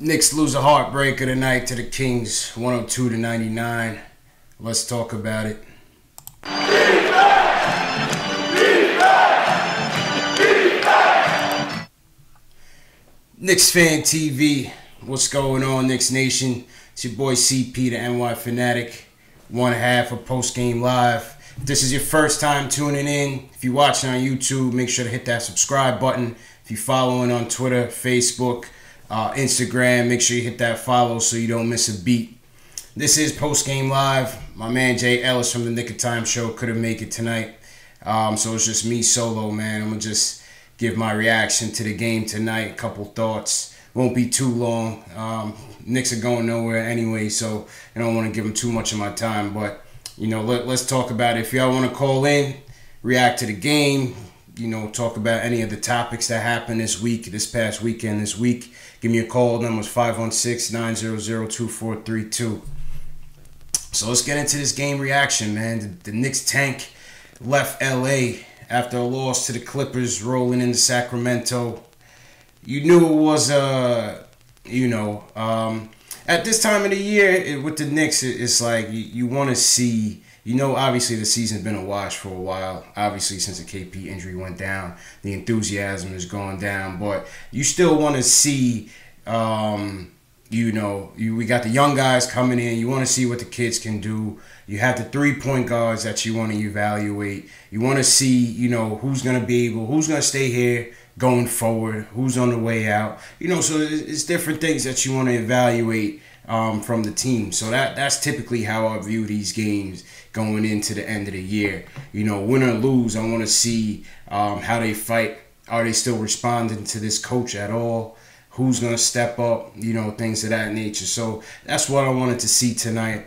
Knicks lose a heartbreaker tonight to the Kings, 102-99. Let's talk about it. Knicks Fan TV, what's going on, Knicks Nation? It's your boy CP, the NY Fanatic, one half of Post Game Live. If this is your first time tuning in, if you're watching on YouTube, make sure to hit that subscribe button. If you're following on Twitter, Facebook, Instagram, make sure you hit that follow so you don't miss a beat. This is Post Game Live. My man Jay Ellis from the Knick of Time Show couldn't make it tonight. So it's just me solo, man. I'm going to just give my reaction to the game tonight, a couple thoughts. Won't be too long. Knicks are going nowhere anyway, so I don't want to give them too much of my time. But, you know, let's talk about it. If y'all want to call in, react to the game, you know, talk about any of the topics that happened this week, this past weekend, this week, give me a call. Number is 516-900-2432. So let's get into this game reaction, man. The Knicks tank left L.A. after a loss to the Clippers, rolling into Sacramento. You knew it was, at this time of the year with the Knicks, it's like you want to see. You know, obviously the season's been a wash for a while. Obviously, since the KP injury went down, the enthusiasm has gone down. But you still want to see, we got the young guys coming in. You want to see what the kids can do. You have the three-point guards that you want to evaluate. You want to see, who's going to stay here going forward, who's on the way out. So it's different things that you want to evaluate from the team. So that's typically how I view these games going into the end of the year. Win or lose, I want to see how they fight. Are they still responding to this coach at all? Who's going to step up? Things of that nature. So that's what I wanted to see tonight.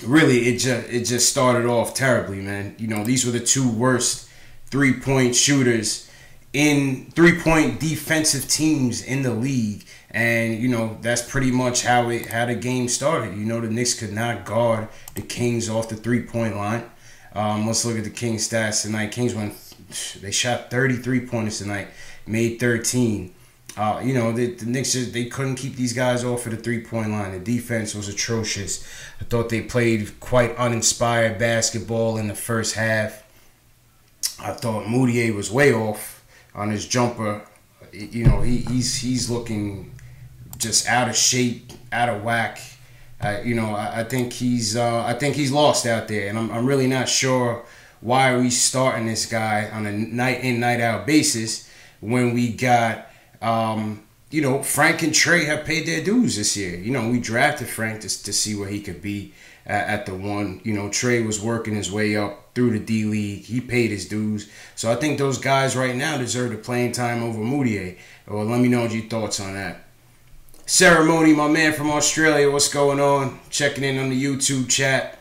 Really, it just started off terribly, man. These were the two worst three-point shooters in three-point defensive teams in the league. And, that's pretty much how the game started. The Knicks could not guard the Kings off the three-point line. Let's look at the Kings stats tonight. Kings they shot 33 pointers tonight, made 13. The Knicks, they couldn't keep these guys off of the three-point line. The defense was atrocious. I thought they played quite uninspired basketball in the first half. I thought Moutier was way off on his jumper. He's looking just out of shape, out of whack. I think he's lost out there, and I'm really not sure why are we starting this guy on a night in, night out basis when we got Frank and Trey have paid their dues this year. We drafted Frank to see where he could be at the one. Trey was working his way up through the D-League. He paid his dues. So I think those guys right now deserve the playing time over Moutier. Well, let me know your thoughts on that. Ceremony, my man from Australia, what's going on? Checking in on the YouTube chat.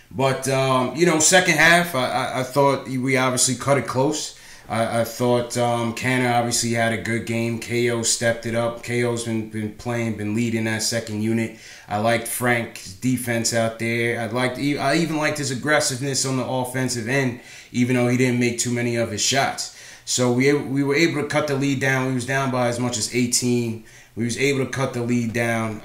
But, second half, I thought we obviously cut it close. I thought Canner obviously had a good game. KO stepped it up. KO's been playing, been leading that second unit. I liked Frank's defense out there. I even liked his aggressiveness on the offensive end, even though he didn't make too many of his shots. So we were able to cut the lead down. We was down by as much as 18. We was able to cut the lead down,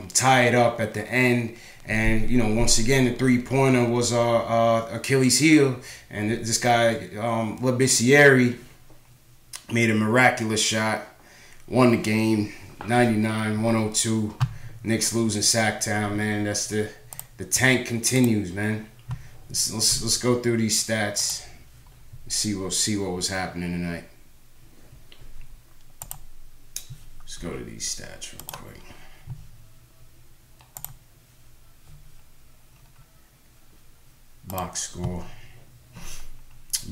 tie it up at the end. And, once again, the three-pointer was our Achilles heel. And this guy, Labissiere, made a miraculous shot. Won the game, 99-102. Knicks losing Sacktown, man. That's the tank continues, man. Let's go through these stats. See what was happening tonight. Let's go to these stats real quick. Box score.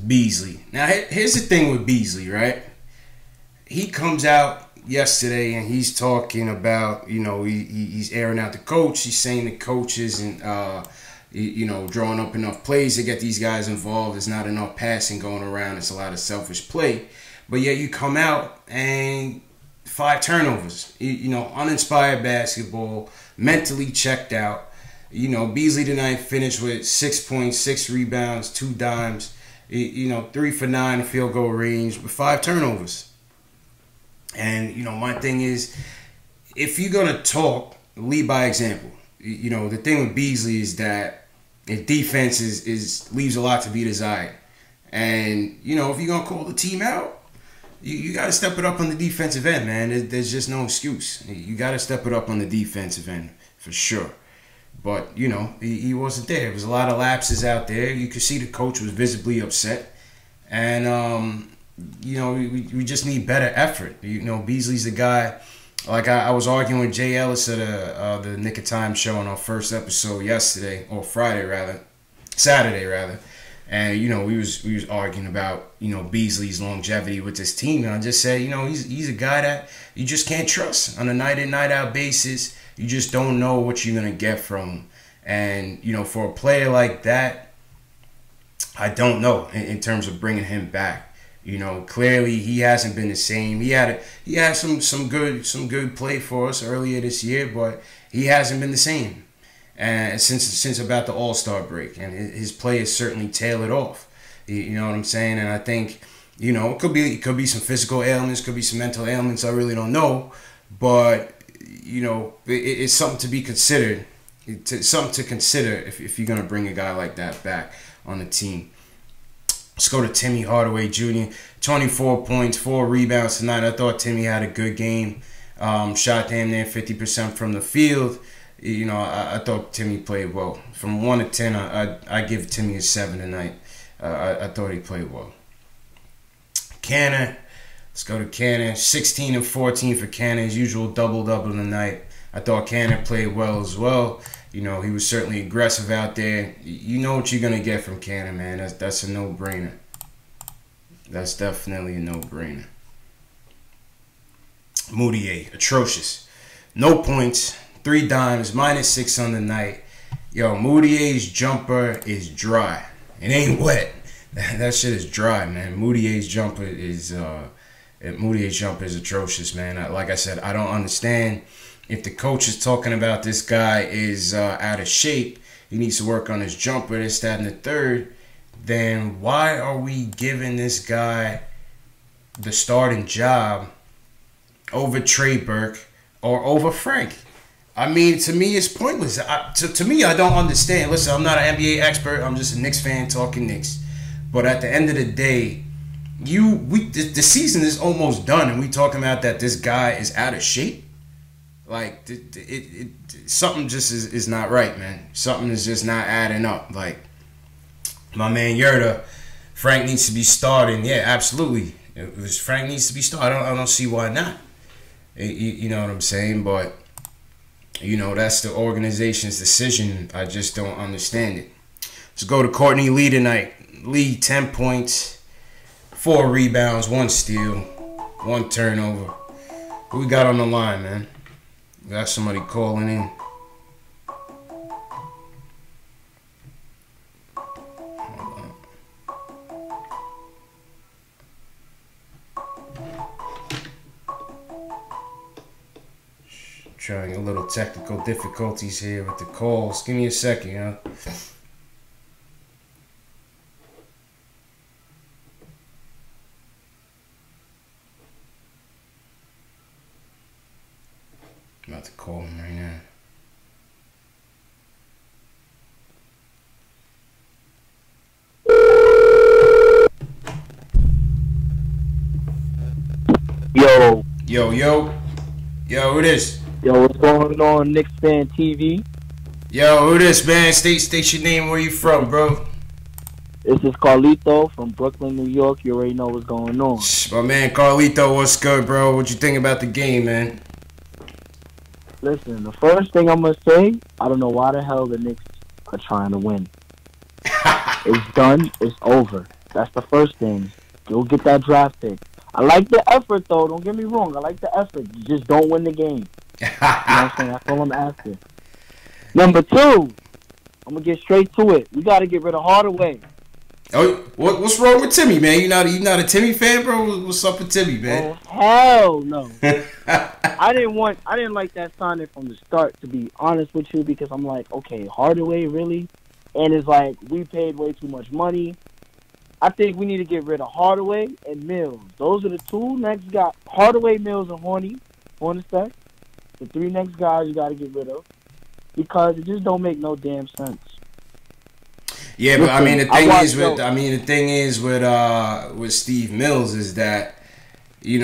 Beasley. Now, here's the thing with Beasley, right? He comes out yesterday and he's talking about, he's airing out the coach. He's saying the coach isn't, drawing up enough plays to get these guys involved. There's not enough passing going around. It's a lot of selfish play. But yet you come out and 5 turnovers. Uninspired basketball, mentally checked out. Beasley tonight finished with 6 points, 6 rebounds, 2 dimes, 3 for 9 field goal range with 5 turnovers. And, my thing is, if you're going to talk, lead by example. The thing with Beasley is that his defense is leaves a lot to be desired. And, if you're going to call the team out, you got to step it up on the defensive end, man. There's just no excuse. You got to step it up on the defensive end, for sure. But, he wasn't there. There was a lot of lapses out there. You could see the coach was visibly upset. And, we just need better effort. Beasley's the guy. Like I was arguing with Jay Ellis at the Knick of Time show on our first episode yesterday, or Saturday rather. And, we was arguing about, Beasley's longevity with this team. And I just said, he's a guy that you just can't trust on a night in, night out basis. You just don't know what you're going to get from him. And, for a player like that, I don't know in terms of bringing him back. Clearly he hasn't been the same. He had some good play for us earlier this year, but he hasn't been the same. And since about the All-Star break, and his play is certainly tailored off. You know what I'm saying? And I think, it could be some physical ailments, could be some mental ailments. I really don't know, but it's something to be considered. It's something to consider if you're gonna bring a guy like that back on the team. Let's go to Timmy Hardaway Jr. 24 points, 4 rebounds tonight. I thought Timmy had a good game. Shot damn near 50% from the field. I thought Timmy played well. From 1 to 10, I give Timmy a 7 tonight. I thought he played well. Cannon. Let's go to Cannon. 16 and 14 for Cannon. His usual double-double tonight. I thought Cannon played well as well. He was certainly aggressive out there. You know what you're going to get from Cannon, man. That's a no-brainer. That's definitely a no-brainer. Moutier, atrocious. No points, 3 dimes, -6 on the night. Yo, Moutier's jumper is dry. It ain't wet. That shit is dry, man. Moutier's jumper is atrocious, man. Like I said, I don't understand. If the coach is talking about this guy is out of shape, he needs to work on his jumper, this, that, and the third, then why are we giving this guy the starting job over Trey Burke or over Frank? I mean, to me, it's pointless. To me, I don't understand. Listen, I'm not an NBA expert. I'm just a Knicks fan talking Knicks. But at the end of the day, the season is almost done, and we talking about that this guy is out of shape. Like, something just is not right, man. Something is just not adding up. Like, my man Yerda, Frank needs to be starting. Yeah, absolutely. Frank needs to be starting. I don't see why not. You know what I'm saying? But, that's the organization's decision. I just don't understand it. Let's go to Courtney Lee tonight. Lee, 10 points, 4 rebounds, 1 steal, 1 turnover. Who we got on the line, man? We got somebody calling in. Hold on. Trying a little technical difficulties here with the calls. Give me a second, huh? I'm about to call him right now. Yo, who this? Yo, what's going on, Knicks Fan TV? Yo, who this, man? State your name, where you from, bro? This is Carlito from Brooklyn, New York. You already know what's going on. My man Carlito, what's good, bro? What you think about the game, man? Listen, the first thing I'm going to say, I don't know why the hell the Knicks are trying to win. It's done. It's over. That's the first thing. Go get that draft pick. I like the effort, though. Don't get me wrong. I like the effort. You just don't win the game. You know what I'm saying? That's all I'm asking. Number 2, I'm going to get straight to it. We got to get rid of Hardaway. Oh, what's wrong with Timmy, man? You not a Timmy fan, bro? What's up with Timmy, man? Oh, hell no. I didn't like that signing from the start, to be honest with you, because I'm like, okay, Hardaway, really? And it's like, we paid way too much money. I think we need to get rid of Hardaway and Mills. Those are the two next guys. Hardaway, Mills, and Hornacek. The three next guys you got to get rid of because it just don't make no damn sense. Yeah, but I mean the thing is with Steve Mills is that he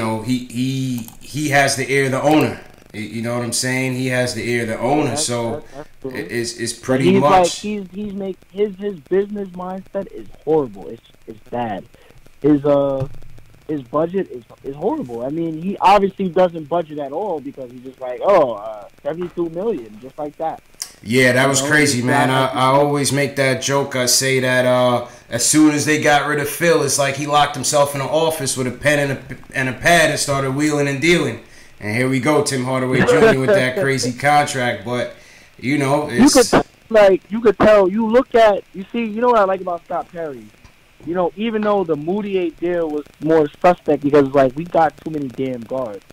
has the ear of the owner. You know what I'm saying? He has the ear of the owner, so it's pretty much. Like his business mindset is horrible. It's bad. His budget is horrible. I mean, he obviously doesn't budget at all because he's just like, $72 million, just like that. Yeah, that was crazy, man. I always make that joke. I say that as soon as they got rid of Phil, it's like he locked himself in an office with a pen and a pad and started wheeling and dealing. And here we go, Tim Hardaway Jr. with that crazy contract. But it's you could tell. You look at you know what I like about Scott Perry. Even though the Moutier deal was more suspect because like we got too many damn guards.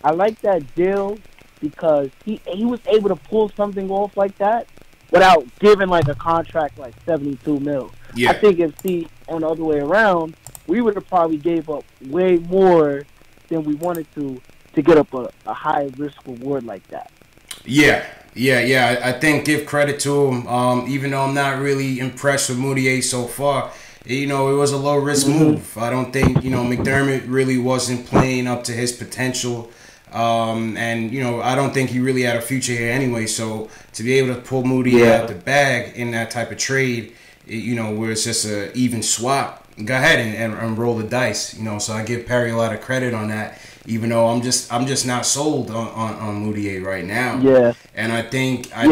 I like that deal because he was able to pull something off like that without giving like a contract like $72 million. Yeah. I think if on the other way around, we would have probably gave up way more than we wanted to get up a high risk reward like that. Yeah. I think give credit to him. Even though I'm not really impressed with Moutier so far, it was a low risk move. I don't think McDermott really wasn't playing up to his potential. And I don't think he really had a future here anyway. So to be able to pull Moutier out the bag in that type of trade, where it's just a even swap, go ahead and roll the dice. So I give Perry a lot of credit on that. Even though I'm just not sold on Moutier right now. Yeah. And I think I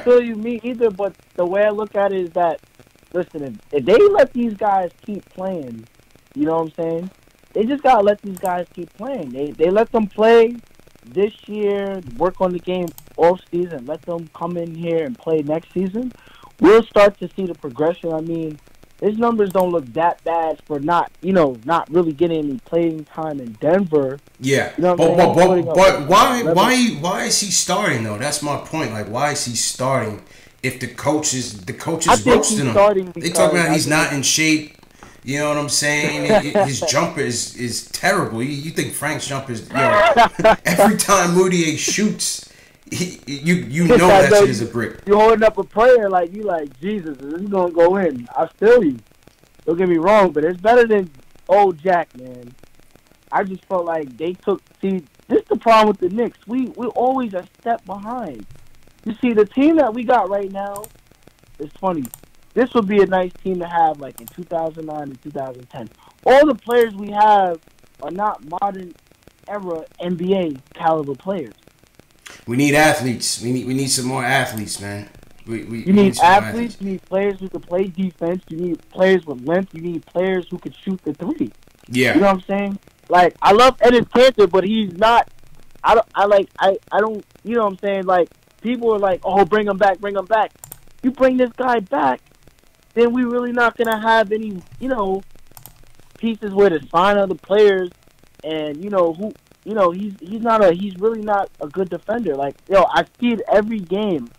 feel you, me either. But the way I look at it is that, listen, if they let these guys keep playing, you know what I'm saying? They just gotta let these guys keep playing. They let them play this year, work on the game off season, let them come in here and play next season. We'll start to see the progression. I mean, his numbers don't look that bad for not really getting any playing time in Denver. Yeah, but why is he starting though? That's my point. Like, why is he starting if the coach is roasting him? They talk about he's not in shape. You know what I'm saying? His jumper is terrible. You think Frank's jumper is every time Moutier shoots. You know that shit is a brick. You're holding up a prayer like Jesus, this is gonna go in. I feel you. Don't get me wrong, but it's better than old Jack, man. I just felt like they took. See, this is the problem with the Knicks. We're always a step behind. You see, the team that we got right now, it's funny. This would be a nice team to have, like in 2009 and 2010. All the players we have are not modern era NBA caliber players. We need athletes. We need some more athletes, man. You need athletes. You need players who can play defense. You need players with length. You need players who can shoot the three. Yeah. You know what I'm saying? Like, I love Enes Kanter, but he's not. I don't. You know what I'm saying? Like, people are like, oh, bring him back, bring him back. You bring this guy back, then we really not gonna have any, pieces where to sign other players, and who. He's really not a good defender. Like, I see it every game.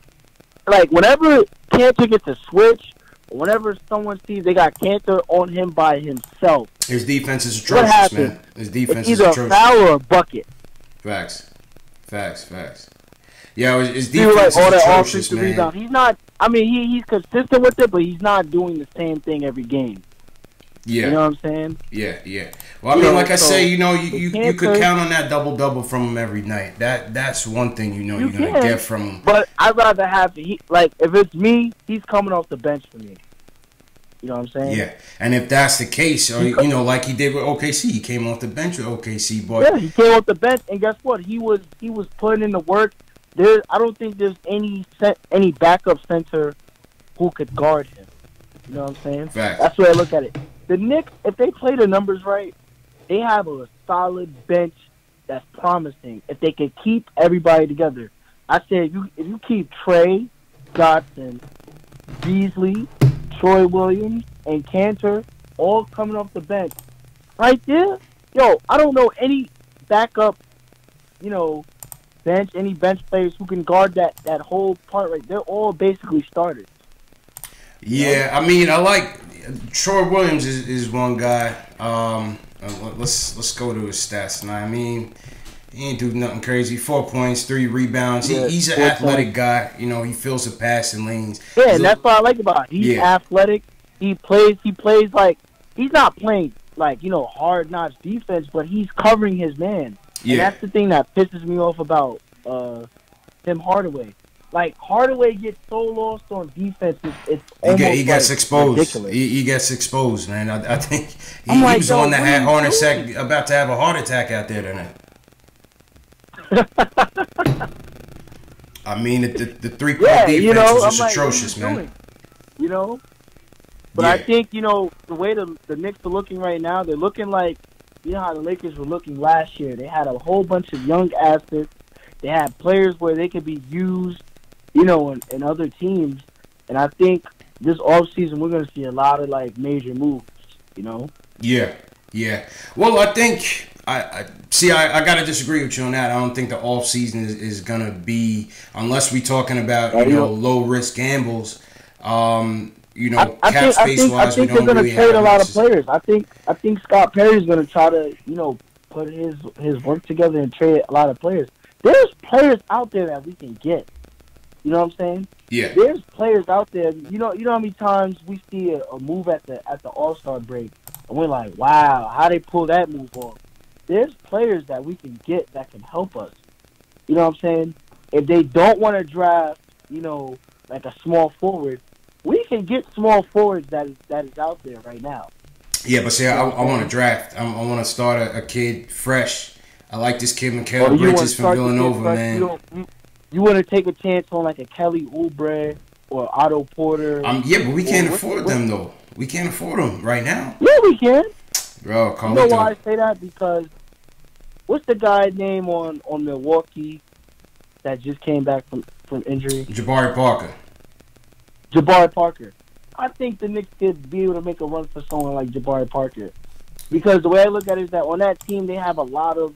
Like, whenever Kanter gets a switch, or whenever someone sees they got Kanter on him by himself, his defense is atrocious, man. His defense is atrocious. Either a foul or a bucket. Facts. Yeah, his defense is atrocious, man. Rebound. He's not. I mean, he's consistent with it, but he's not doing the same thing every game. Yeah. You know what I'm saying? Yeah. Well, I mean, like I say, you could count on that double-double from him every night. That's one thing you're going to get from him. But I'd rather have, if it's me, he's coming off the bench for me. You know what I'm saying? Yeah. And if that's the case, or, like he did with OKC, he came off the bench with OKC. But yeah, he came off the bench, and guess what? He was putting in the work. I don't think there's any backup center who could guard him. You know what I'm saying? Facts. That's the way I look at it. The Knicks, if they play the numbers right, they have a solid bench that's promising. If they can keep everybody together, I said if you keep Trey, Johnson, Beasley, Troy Williams, and Kanter all coming off the bench, right there, I don't know any backup, bench, any bench players who can guard that whole part right. They're all basically starters. Yeah, I mean, I like Troy Williams is one guy. Let's go to his stats now. I mean, he ain't do nothing crazy. 4 points, 3 rebounds. He's an athletic guy. You know, he fills the passing lanes. Yeah, and that's what I like about him. He's athletic. He plays like he's not playing like, you know, hard notch defense, but he's covering his man. Yeah. And that's the thing that pisses me off about Tim Hardaway. Like, Hardaway gets so lost on defense, it's almost he gets exposed. Ridiculous. He gets exposed, man. I think he was the one that had Hornacek about to have a heart attack out there tonight. I mean, the 3-point defense was just atrocious, man. You know? But I think, you know, the way the Knicks are looking right now, they're looking like, you know how the Lakers were looking last year. They had a whole bunch of young assets. They had players where they could be used, you know, in other teams. And I think this offseason we're going to see a lot of, like, major moves, you know? Yeah. Well, I think I got to disagree with you on that. I don't think the offseason is going to be, unless we're talking about, you know, low-risk gambles. You know, cap space wise, we don't really have. I think they're going to trade a lot of players. I think Scott Perry's going to try to, you know, put his work together and trade a lot of players. There's players out there that we can get. You know what I'm saying? Yeah. There's players out there. You know how many times we see a move at the All-Star break, and we're like, wow, how they pull that move off? There's players that we can get that can help us. You know what I'm saying? If they don't want to draft, you know, like a small forward, we can get small forwards that is out there right now. Yeah, but see, I want to draft. I want to start a kid fresh. I like this kid, Mikal Bridges from Villanova, man. You want to take a chance on like a Kelly Oubre or Otto Porter? Yeah, but we can't afford them, though. We can't afford them right now. Yeah, we can. Bro, you know why I say that? Because what's the guy's name on Milwaukee that just came back from injury? Jabari Parker. I think the Knicks could be able to make a run for someone like Jabari Parker. Because the way I look at it is that on that team they have a lot of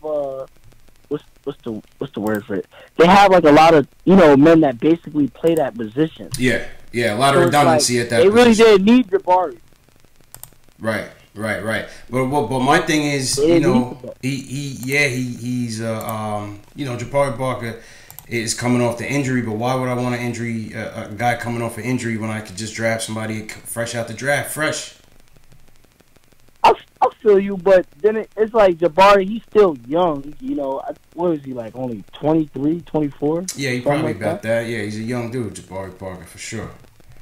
what's the word for it? They have like a lot of, you know, men that basically play that position. Yeah, a lot of redundancy at that position. They really did need Jabari. Right. But my thing is, you know, he's you know, Jabari Parker is coming off the injury, but why would I want a guy coming off an injury when I could just draft somebody fresh out the draft, fresh? I feel you, but then it's like Jabari, he's still young, you know. What is he, like, only 23, 24? Yeah, he probably like about that. Yeah, he's a young dude, Jabari Parker, for sure.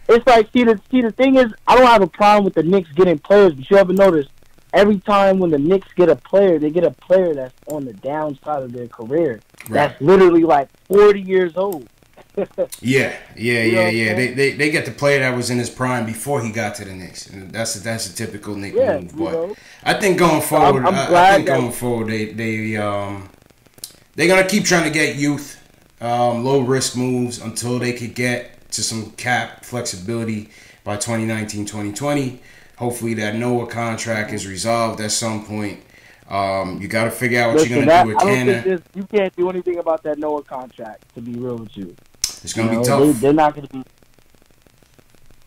It's like, see, the thing is, I don't have a problem with the Knicks getting players, but you ever notice, every time when the Knicks get a player, they get a player that's on the downside of their career. Right. That's literally like 40 years old. Yeah. They get the player that was in his prime before he got to the Knicks. And that's a typical Knick move. But I think going forward, they're gonna keep trying to get youth, low risk moves until they could get to some cap flexibility by 2019, 2020. Hopefully that Noah contract is resolved at some point. You got to figure out what you're going to do with Tanner. You can't do anything about that Noah contract, to be real with you. It's going to be tough. They're not going to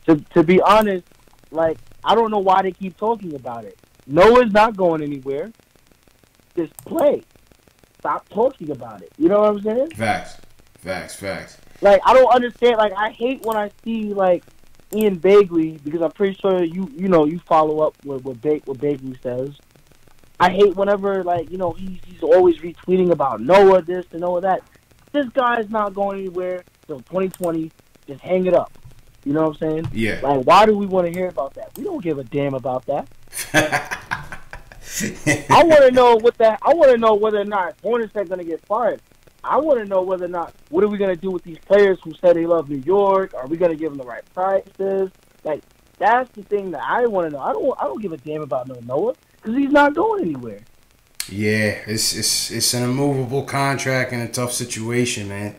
be... To be honest, like, I don't know why they keep talking about it. Noah's not going anywhere. Just play. Stop talking about it. You know what I'm saying? Facts. Like, I don't understand. Like, I hate when I see, like, Ian Bagley, because I'm pretty sure you follow up with what Bagley says. I hate whenever, like, you know, he's always retweeting about Noah this and Noah that. This guy's not going anywhere till 2020. Just hang it up. You know what I'm saying? Yeah. Like, why do we want to hear about that? We don't give a damn about that. I want to know whether or not Hornets are going to get fired. I want to know whether or not, what are we going to do with these players who say they love New York? Are we going to give them the right prices? Like, that's the thing that I want to know. I don't give a damn about Noah because he's not going anywhere. Yeah, it's an immovable contract in a tough situation, man.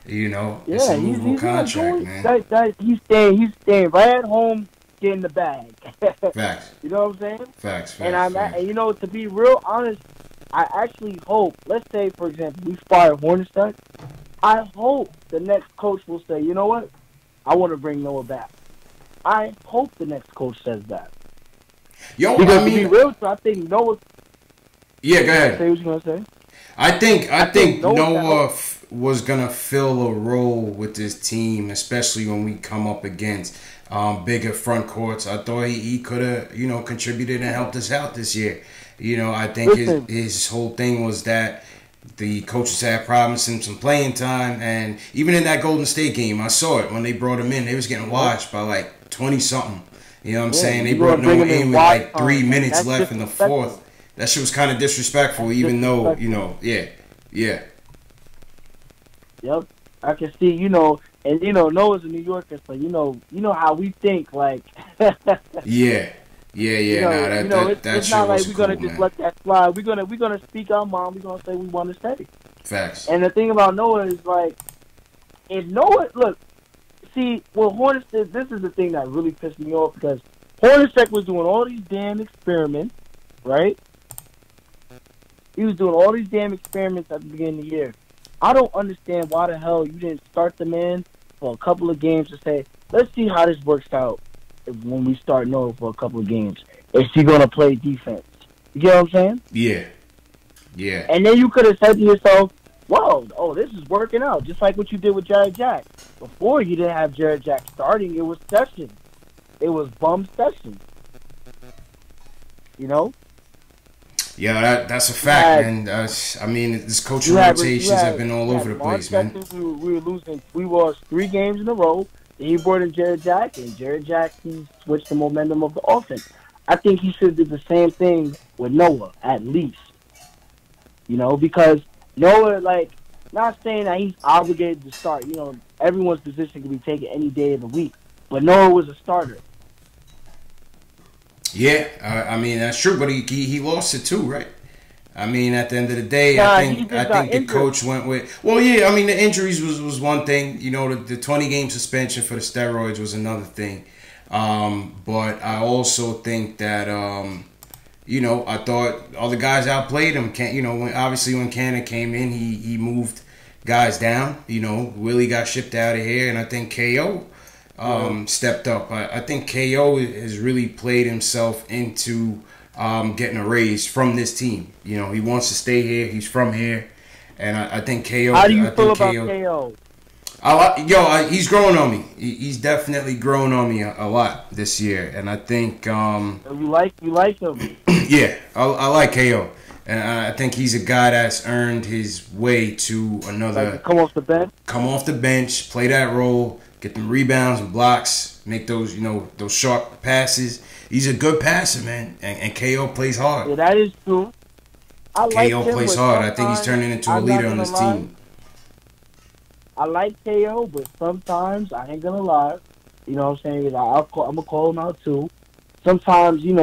You know, it's an immovable contract, man. He's staying right at home, getting the bag. Facts. You know what I'm saying? Facts. And you know, to be real honest, I actually hope, let's say, for example, we fire Hornacek. I hope the next coach will say, you know what? I want to bring Noah back. I hope the next coach says that. Yo, Because I mean, to be real, so I think Noah. yeah, go ahead. Say what you gonna say. I think Noah that- was gonna fill a role with this team, especially when we come up against bigger front courts. I thought he could have, contributed and helped us out this year. I think Listen. his whole thing was that the coaches had promised him some playing time, and even in that Golden State game, I saw it when they brought him in. They was getting watched by like 20 something. You know what I'm saying? They you brought gonna bring Noah him in in with wide like 3 time. minutes That's left in the disrespectful. fourth. That shit was kind of disrespectful, That's even though disrespectful. yeah. Yep. I can see, and Noah's a New Yorker, so you know how we think, like. Yeah. Nah, that it's shit not like was we're cool, gonna just man. let that slide. We're gonna speak our mind. We're gonna say we want to say. Facts. And the thing about Noah is like, if Noah look, see, well, Hornacek. This is the thing that really pissed me off because Hornacek was doing all these damn experiments, right? He was doing all these damn experiments at the beginning of the year. I don't understand why the hell you didn't start the man for a couple of games to say, let's see how this works out when we start Noah for a couple of games. Is he going to play defense? You get what I'm saying? Yeah. And then you could have said to yourself, whoa, this is working out, just like what you did with Jared Jack. Before, you didn't have Jared Jack starting. It was Sessions. It was bum Sessions. Yeah, that's a fact, man. I mean, this coaching rotations have been all over the place, man. We were losing. We lost 3 games in a row. Then he brought in Jared Jack, and Jared Jack, he switched the momentum of the offense. I think he should have did the same thing with Noah, at least. Because Noah, like, not saying that he's obligated to start. Everyone's position can be taken any day of the week. But Noah was a starter. Yeah, I mean that's true, but he lost it too, right? I mean, at the end of the day, I think the coach went with. Well, yeah, I mean the injuries was one thing. The 20-game suspension for the steroids was another thing. But I also think that I thought all the guys outplayed him. When Cannon came in, he moved guys down. Willie got shipped out of here, and I think KO. Stepped up. I think KO has really played himself into getting a raise from this team. He wants to stay here. He's from here, and I think KO. How do you feel about KO? He's growing on me. He's definitely grown on me a lot this year, and I think you like him. Yeah, I like KO, and I think he's a guy that's earned his way to another. Like come off the bench, play that role. Get them rebounds and blocks, make those those sharp passes. He's a good passer, man, and KO plays hard. Yeah, that is true. KO plays hard. I think he's turning into a leader on this team. I like KO, but sometimes I ain't gonna lie. You know what I'm saying? I'm gonna call him out too. Sometimes he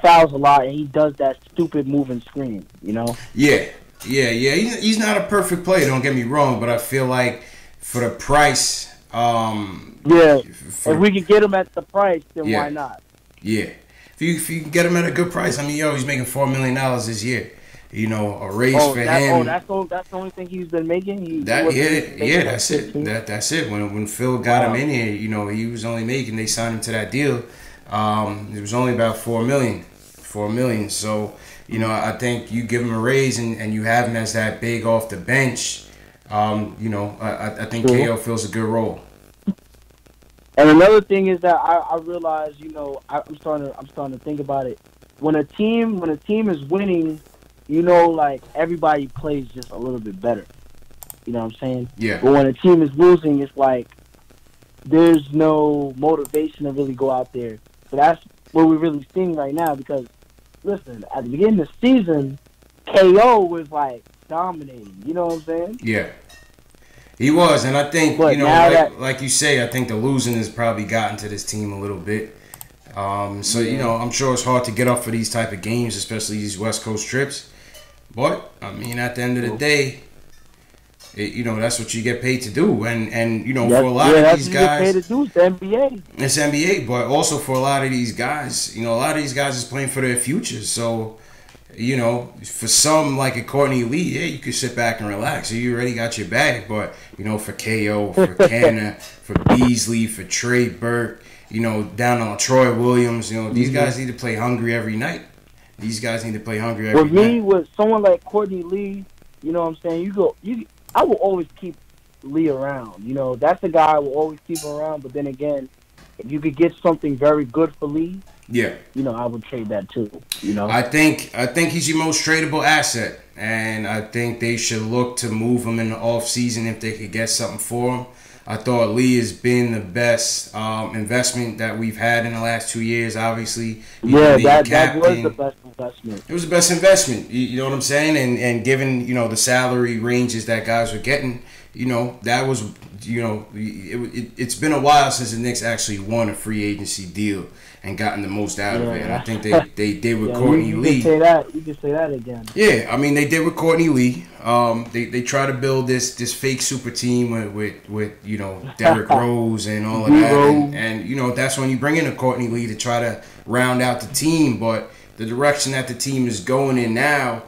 fouls a lot and he does that stupid moving screen. Yeah. He's not a perfect player. Don't get me wrong, but I feel like for the price. If we can get him at the price, then why not? Yeah, if you can get him at a good price, I mean, he's making $4 million this year. A raise for him. That's the only thing he's been making. That's it. That's it. When Phil got him in here, he was only making. They signed him to that deal. It was only about $4 million. So I think you give him a raise and you have him as that big off the bench. I think KO fills a good role. And another thing is that I realize, I'm starting to think about it. When a team is winning, like everybody plays just a little bit better. You know what I'm saying? Yeah. But when a team is losing, it's like there's no motivation to really go out there. So that's what we're really seeing right now. Because listen, at the beginning of the season, KO was like dominating. You know what I'm saying? Yeah. He was, and I think, like you say, I think the losing has probably gotten to this team a little bit. I'm sure it's hard to get up for these type of games, especially these West Coast trips. But, I mean, at the end of the day, that's what you get paid to do. And for a lot of these guys, it's the NBA. It's NBA, but also for a lot of these guys, a lot of these guys is playing for their futures. So, for some, like a Courtney Lee, you could sit back and relax. You already got your bag. But, for KO, for Canna, for Beasley, for Trey Burke, down on Troy Williams. These Mm-hmm. guys need to play hungry every night. These guys need to play hungry every With night. me, with someone like Courtney Lee, you know what I'm saying? I will always keep Lee around. That's the guy I will always keep around. But then again, if you could get something very good for Lee, Yeah. I would trade that too. I think he's your most tradable asset, and I think they should look to move him in the off season if they could get something for him. I thought Lee has been the best investment that we've had in the last 2 years. Obviously, Yeah, that was the best investment. It was the best investment. You know what I'm saying? And given the salary ranges that guys were getting, that was it's been a while since the Knicks actually won a free agency deal and gotten the most out of it. And I think they did with Courtney Lee. You can say that again. Yeah, I mean they did with Courtney Lee. They try to build this fake super team with Derrick Rose and all of that, and that's when you bring in a Courtney Lee to try to round out the team. But the direction that the team is going in now,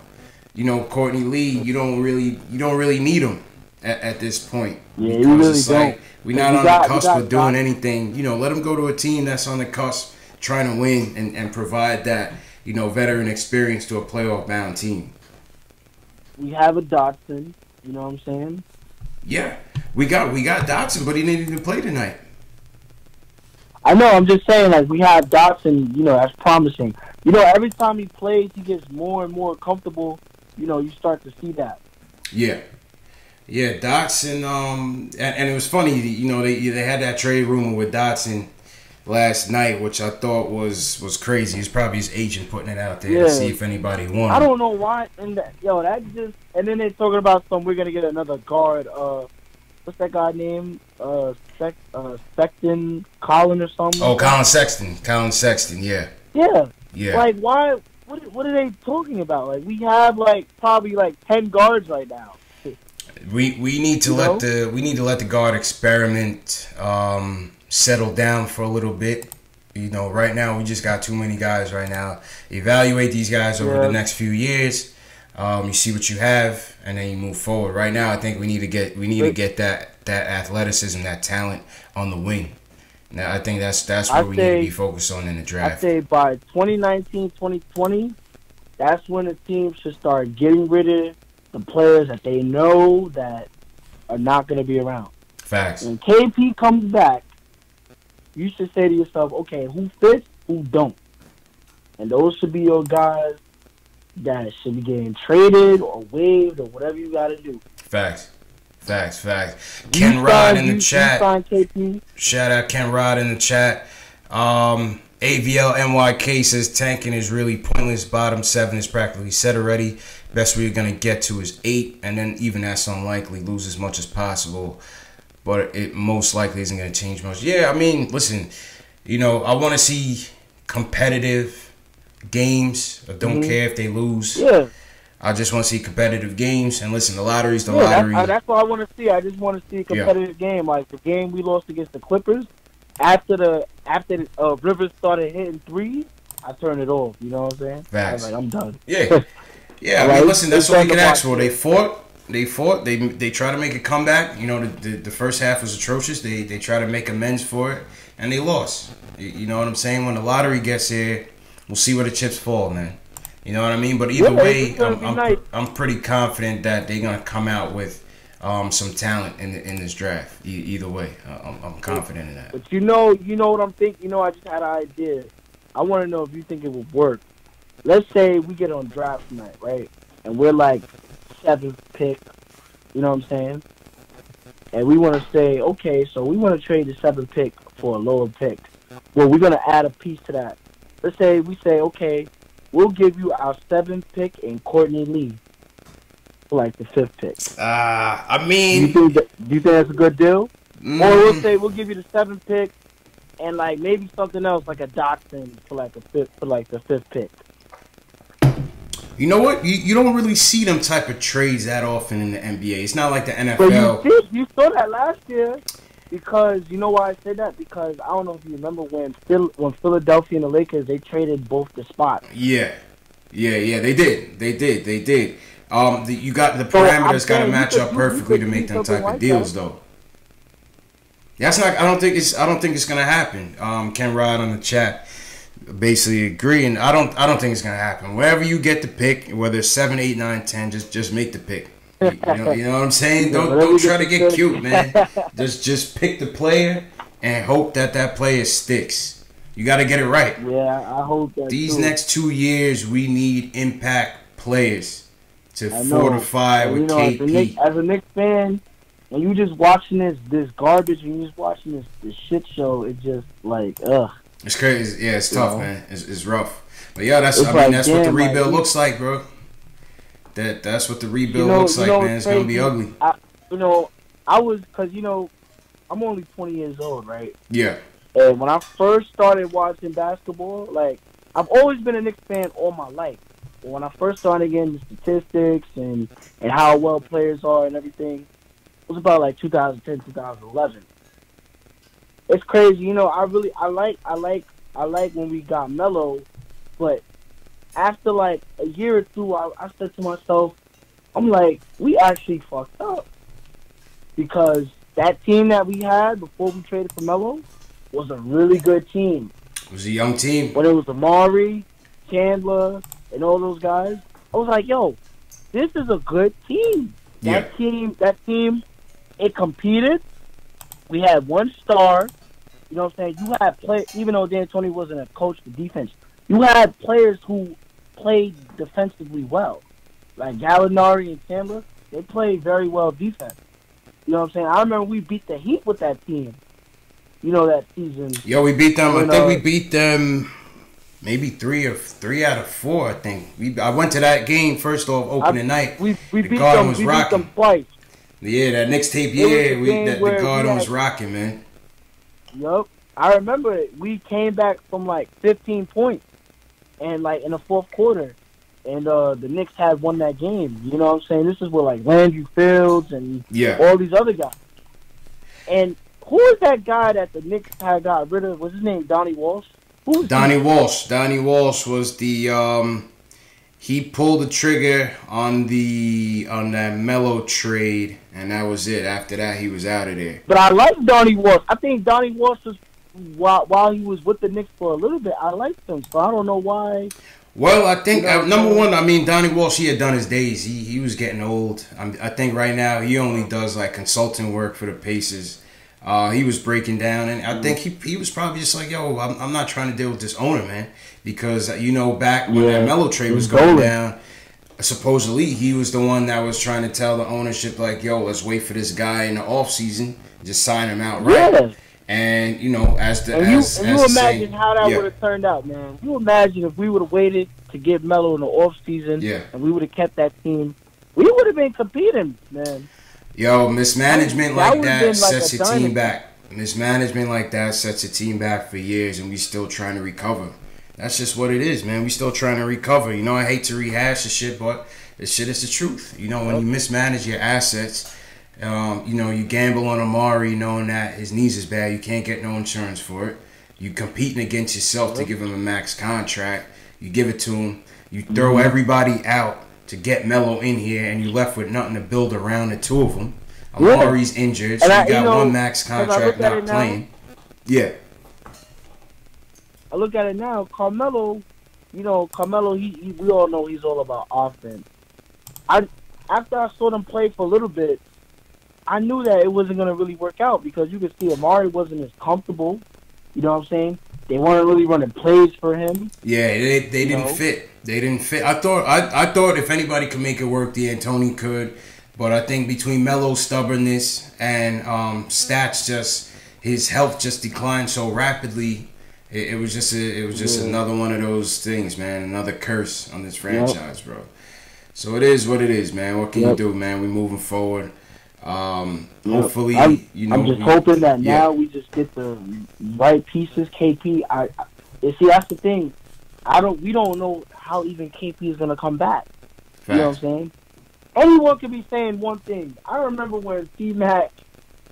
Courtney Lee, you don't really need him at this point. Yeah, you really don't. We're not on the cusp of doing anything. Let him go to a team that's on the cusp trying to win and provide that veteran experience to a playoff bound team. We have a Dotson, you know what I'm saying? Yeah, we got Dotson, but he didn't even play tonight. I know. I'm just saying, like, we have Dotson. That's promising. Every time he plays, he gets more and more comfortable. You start to see that. Yeah, Dotson. And it was funny. They had that trade rumor with Dotson last night, which I thought was crazy. It's probably his agent putting it out there to see if anybody wanted. I don't know why. And then they're talking about we're gonna get another guard. What's that guy name? Sexton, Colin or something. Oh, Colin Sexton. Yeah. Yeah. Yeah. Like, why? What are they talking about? Like, we have probably 10 guards right now. We need to let the guard experiment settle down for a little bit. Right now we just got too many guys right now. Evaluate these guys over the next few years. You see what you have, and then you move forward. Right now, I think we need to get that athleticism, that talent on the wing. Now, I think that's what we need to be focused on in the draft. I'd say by 2019, 2020, that's when the team should start getting rid of the players that they know that are not going to be around. Facts. When KP comes back, you should say to yourself, okay, who fits, who don't. And those should be your guys that should be getting traded or waived or whatever you got to do. Facts. Ken Rod in the chat. KP. Shout out Ken Rod in the chat. AVL NYK says tanking is really pointless. Bottom 7 is practically set already. Best we're going to get to is 8, and then even that's unlikely. Lose as much as possible, but it most likely isn't going to change much. Yeah, I mean, listen, I want to see competitive games. I don't care if they lose. Yeah. I just want to see competitive games. And listen, the lottery's the lottery. That's what I want to see. I just want to see a competitive game. Like the game we lost against the Clippers, after Rivers started hitting threes, I turned it off. You know what I'm saying? Facts. I was like, I'm done. Yeah. Yeah, I mean, listen, that's what we can ask for. They fought. They try to make a comeback. The first half was atrocious. They try to make amends for it, and they lost. You know what I'm saying? When the lottery gets here, we'll see where the chips fall, man. You know what I mean? But either way, I'm pretty confident that they're gonna come out with some talent in this draft. Either way, I'm confident in that. But you know what I'm thinking. I just had an idea. I want to know if you think it would work. Let's say we get on draft night, right? And we're like 7th pick. You know what I'm saying? And we want to say, okay, so we want to trade the 7th pick for a lower pick. Well, we're gonna add a piece to that. Let's say we say, okay, we'll give you our 7th pick and Courtney Lee for the 5th pick. I mean, do you think that's a good deal? Or we'll say we'll give you the 7th pick and maybe something else like a Dotson for the 5th pick. You know what? You don't really see them type of trades that often in the NBA. It's not like the NFL. But you saw that last year. Because, you know why I said that? Because I don't know if you remember when Philadelphia and the Lakers, they traded both the spots. Yeah, they did. You got the parameters got to match up perfectly to make them type of deals, though. That's not. I don't think it's. I don't think it's gonna happen. Ken Rod on the chat basically agreeing. I don't think it's gonna happen. Wherever you get the pick, whether it's 7, 8, 9, 10, just make the pick. You know what I'm saying? Don't try to get cute, man. Just pick the player and hope that player sticks. You got to get it right. Yeah, I hope that. These next 2 years, we need impact players to fortify with KP. As a Knicks fan, when you just watching this garbage, and you just watching this shit show, it's just like, ugh. It's crazy. Yeah, it's tough, man. It's rough. But yeah, that's what the rebuild looks like, bro. That's what the rebuild looks like, man. It's gonna be ugly. I was, because I'm only 20 years old, right? Yeah. And when I first started watching basketball, like, I've always been a Knicks fan all my life. But when I first started getting the statistics and how well players are and everything, it was about like 2010, 2011. It's crazy, I like when we got Melo, but after like a year or two, I said to myself, I'm like, we actually fucked up, because that team that we had before we traded for Melo was a really good team. It was a young team. When it was Amari, Chandler, and all those guys, I was like, yo, this is a good team. That team, it competed. We had one star. You know what I'm saying? You had even though D'Antoni wasn't a coach for defense, you had players who played defensively well. Like Gallinari and Chandler, they played very well defense. You know what I'm saying? I remember we beat the Heat with that team. That season. Yo, we beat them. I think we beat them maybe 3 out of 4, I think. I went to that game first off opening night. We beat them twice. Yeah, that Knicks tape, the Garden was rocking, man. Yup. I remember it. We came back from like 15 points and like in the fourth quarter, and the Knicks had won that game. You know what I'm saying? This is where like Landry Fields and all these other guys. And who is that guy that the Knicks had got rid of? What's his name? Donnie Walsh? Donnie Walsh. Donnie Walsh was the he pulled the trigger on that Melo trade, and that was it. After that, he was out of there. But I like Donnie Walsh. I think Donnie Walsh was while he was with the Knicks for a little bit. I liked him, so I don't know why. Well, I think number one, I mean, Donnie Walsh, he had done his days. He was getting old. I think right now he only does like consulting work for the Pacers. He was breaking down, and I think he was probably just like, yo, I'm not trying to deal with this owner, man. Because, back when that Melo trade was going down, supposedly he was the one that was trying to tell the ownership, like, yo, let's wait for this guy in the offseason, just sign him out, right? Yeah. And, you imagine how that would have turned out, man. You imagine if we would have waited to get Melo in the offseason, and we would have kept that team, we would have been competing, man. Yo, mismanagement like that sets your team back. Mismanagement like that sets your team back for years, and we still trying to recover. That's just what it is, man. We still trying to recover. I hate to rehash the shit, but this shit is the truth. When you mismanage your assets, you gamble on Amari knowing that his knees is bad. You can't get no insurance for it. You competing against yourself to give him a max contract. You give it to him. You throw everybody out to get Melo in here, and you left with nothing to build around the two of them. Amari's injured, so you got one max contract not playing. Yeah. I look at it now, Carmelo, we all know he's all about offense. After I saw them play for a little bit, I knew that it wasn't going to really work out, because you could see Amari wasn't as comfortable. You know what I'm saying? They weren't really running plays for him. Yeah, they didn't fit. They didn't fit. I thought if anybody could make it work, D'Antoni could. But I think between Melo's stubbornness and stats, his health just declined so rapidly. It was just another one of those things, man. Another curse on this franchise, bro. So it is what it is, man. What can you do, man? We're moving forward. Hopefully, I'm just hoping that now we just get the right pieces. KP, see, that's the thing. We don't know how even KP is gonna come back. Fact. You know what I'm saying? Anyone could be saying one thing. I remember when T-Mac,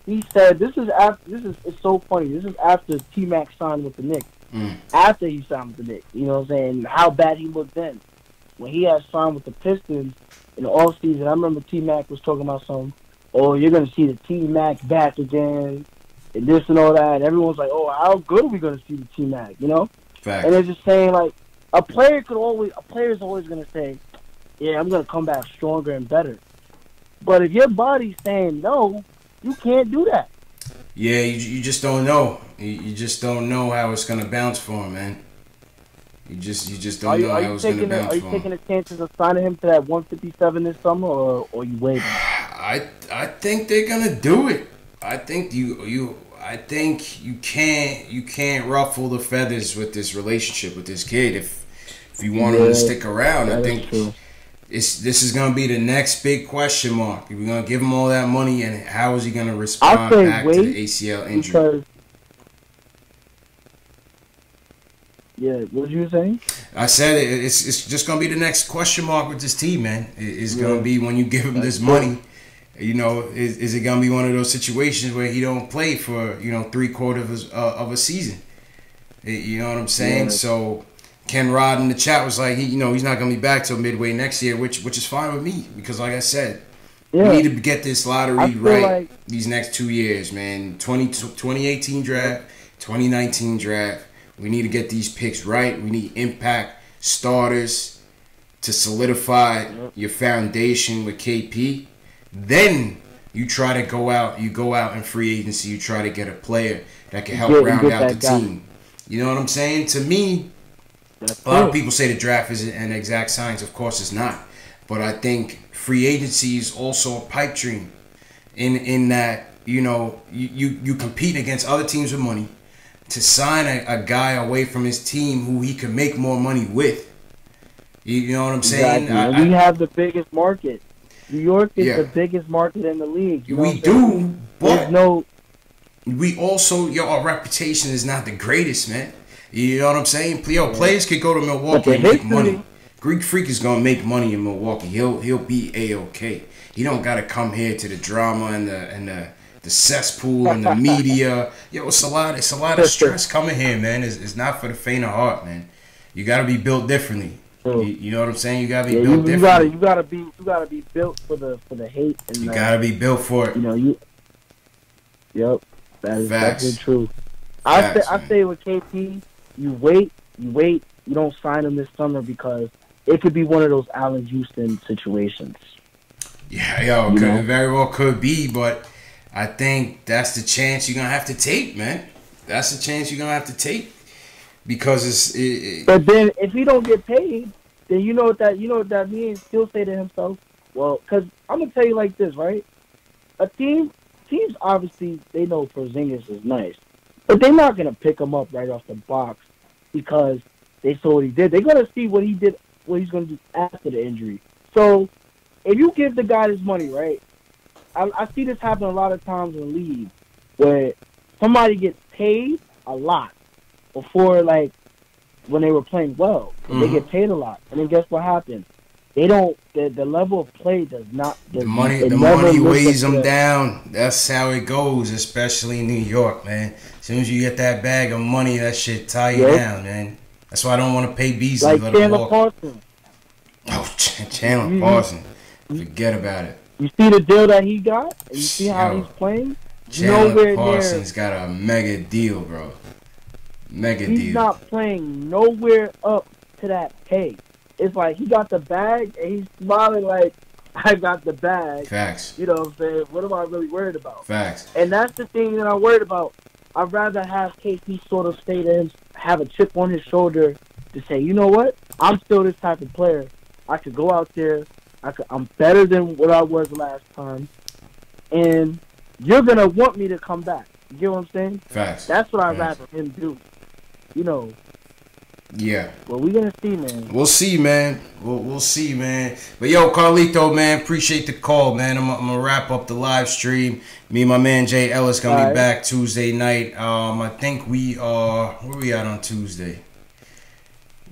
he said, it's so funny. This is after T-Mac signed with the Knicks. After he signed with the Knicks. You know what I'm saying? How bad he looked then. When he had signed with the Pistons in the offseason, I remember T-Mac was talking about you're going to see the T-Mac back again. and this and all that. And everyone's like, oh, how good are we going to see the T-Mac, you know? Fact. And they're just saying, like, a player is always going to say, yeah, I'm going to come back stronger and better. But if your body's saying no, you can't do that. Yeah, you just don't know. You just don't know how it's going to bounce for him, man. You just don't know how it's going to bounce for him. Are you taking the chances of signing him to that 157 this summer, or you waiting? I think they're going to do it. I think I think you can't ruffle the feathers with this relationship with this kid if you want him to stick around. I think this is going to be the next big question mark. We're going to give him all that money, and how is he going to respond back to the ACL injury? Yeah, what you saying? I said it's just going to be the next question mark with this team, man. It's going to be when you give him this money. You know, is it gonna be one of those situations where he don't play for 3/4 of a season? You know what I'm saying? Yeah. So Ken Rod in the chat was like, he's not gonna be back till midway next year, which is fine with me because, like I said, we need to get this lottery right these next 2 years, man. 2018 draft, 2019 draft. We need to get these picks right. We need impact starters to solidify your foundation with KP. Then you try to go out in free agency. You try to get a player that can help round out the team. You know what I'm saying? To me, a lot of people say the draft is an exact science. Of course, it's not. But I think free agency is also a pipe dream. In that you compete against other teams with money to sign a guy away from his team who he can make more money with. You know what I'm saying? Exactly. We have the biggest market. New York is the biggest market in the league. We do, but we also, our reputation is not the greatest, man. You know what I'm saying? Players could go to Milwaukee and make money. Greek Freak is gonna make money in Milwaukee. He'll be A-OK. He don't gotta come here to the drama and the cesspool and the media. It's a lot of stress coming here, man. It's not for the faint of heart, man. You gotta be built differently. You know what I'm saying? You gotta be built differently. You gotta be built for the hate. And you gotta be built for it. Yep, that is definitely true. I say with KP, you wait. You don't sign him this summer because it could be one of those Allen Houston situations. Yeah, it very well could be, but I think that's the chance you're gonna have to take, man. That's the chance you're gonna have to take. Because but then if he don't get paid, then you know what that means. He'll say to himself, "Well, because I'm gonna tell you like this, right? Teams obviously they know Porzingis is nice, but they're not gonna pick him up right off the box because they saw what he did. They're gonna see what he did, what he's gonna do after the injury. So if you give the guy his money, right? I see this happen a lot of times in the league where somebody gets paid a lot. Before, like, when they were playing well, they get paid a lot. And then guess what happens? They don't, the level of play does not. The money weighs them down. That's how it goes, especially in New York, man. As soon as you get that bag of money, that shit tie you down, man. That's why I don't want to pay Beasley. Like Chandler Parsons. Oh, Chandler Parsons. Forget about it. You see the deal that he got? And you see how he's playing? Chandler Parsons got a mega deal, bro. He's not playing nowhere up to that pay. It's like he got the bag and he's smiling like, I got the bag. Facts. You know what I'm saying? What am I really worried about? Facts. And that's the thing that I'm worried about. I'd rather have KP sort of stay to him, have a chip on his shoulder to say, you know what? I'm still this type of player. I could go out there. I'm better than what I was last time. And you're going to want me to come back. You get what I'm saying? Facts. That's what I'd rather him do. Yeah. Well, we're going to see, man. We'll see, man. We'll see, man. But, yo, Carlito, man, appreciate the call, man. I'm going to wrap up the live stream. Me and my man Jay Ellis going to be back Tuesday night. I think we are... Where we at on Tuesday?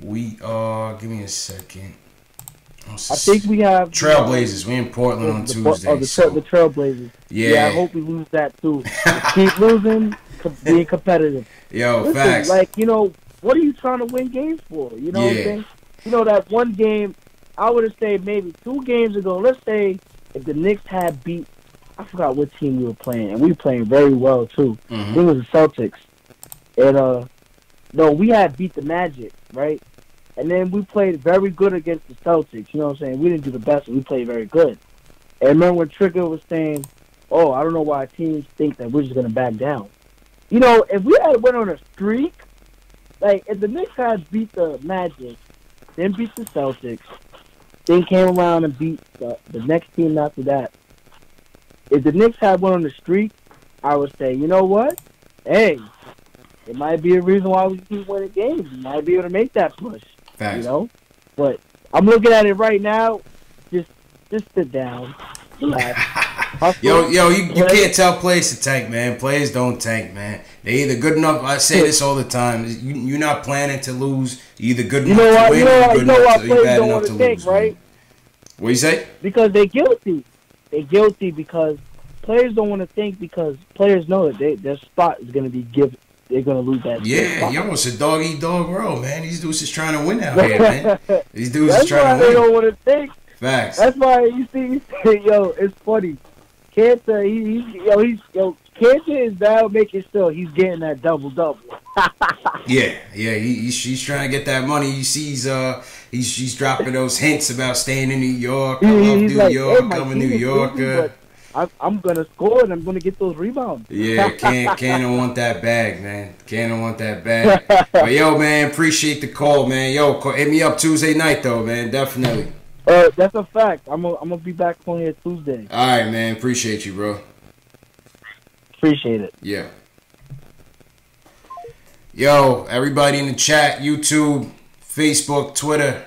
We are... Give me a second. I think we have... Trailblazers. We in Portland on Tuesday. The Trailblazers. Yeah. I hope we lose that, too. Keep losing, being competitive. Yo, listen, facts. Like, what are you trying to win games for? You know what I'm saying? That one game, I would have said maybe 2 games ago, let's say if the Knicks had beat I forgot what team we were playing, and we were playing very well too. I think it was the Celtics, and no, we had beat the Magic, right? And then we played very good against the Celtics. You know what I'm saying? We didn't do the best, but we played very good. And remember when Trigger was saying, "Oh, I don't know why teams think that we're just gonna back down." You know, if we had went on a streak, like if the Knicks had beat the Magic, then beat the Celtics, then came around and beat the next team after that. If the Knicks had went on a streak, I would say, you know what? Hey, it might be a reason why we keep winning games. We might be able to make that push. Thanks. You know? But I'm looking at it right now. Just sit down. Relax. Yo, you can't tell players to tank, man. Players don't tank, man. They either good enough. I say this all the time. You're not planning to lose. You're either good enough to win or good enough to bad enough to lose. Right? What you say? Because they're guilty. They're guilty because players don't want to think because players know that their spot is going to be given. They're going to lose that spot. Yo, it's a dog-eat-dog world, man. These dudes is trying to win out here, man. These dudes is trying to win. That's why they don't want to think. Facts. That's why you see, yo, it's funny. Cantor, Cantor is now making sure he's getting that double. yeah, he's trying to get that money. You see, he's dropping those hints about staying in New York. I love New York. I'm a New Yorker. I'm gonna score and I'm gonna get those rebounds. Yeah, Cannon want that bag, man. Cannon want that bag. But yo, man, appreciate the call, man. Yo, hit me up Tuesday night though, man. Definitely. That's a fact. I'm gonna be back on here Tuesday. All right, man. Appreciate you, bro. Appreciate it. Yeah. Yo, everybody in the chat, YouTube, Facebook, Twitter,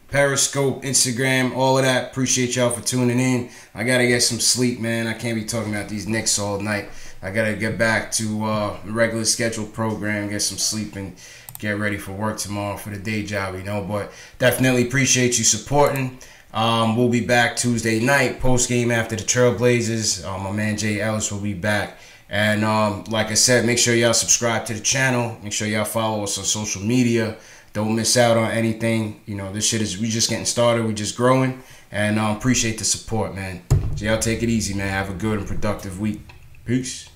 Periscope, Instagram, all of that. Appreciate y'all for tuning in. I gotta get some sleep, man. I can't be talking about these Knicks all night. I gotta get back to the regular scheduled program, get some sleep, and get ready for work tomorrow for the day job, you know. But definitely appreciate you supporting. We'll be back Tuesday night, post game after the Trailblazers. My man Jay Ellis will be back. And like I said, make sure y'all subscribe to the channel. Make sure y'all follow us on social media. Don't miss out on anything. You know, this shit is, we just getting started. We just growing. And appreciate the support, man. So y'all take it easy, man. Have a good and productive week. Peace.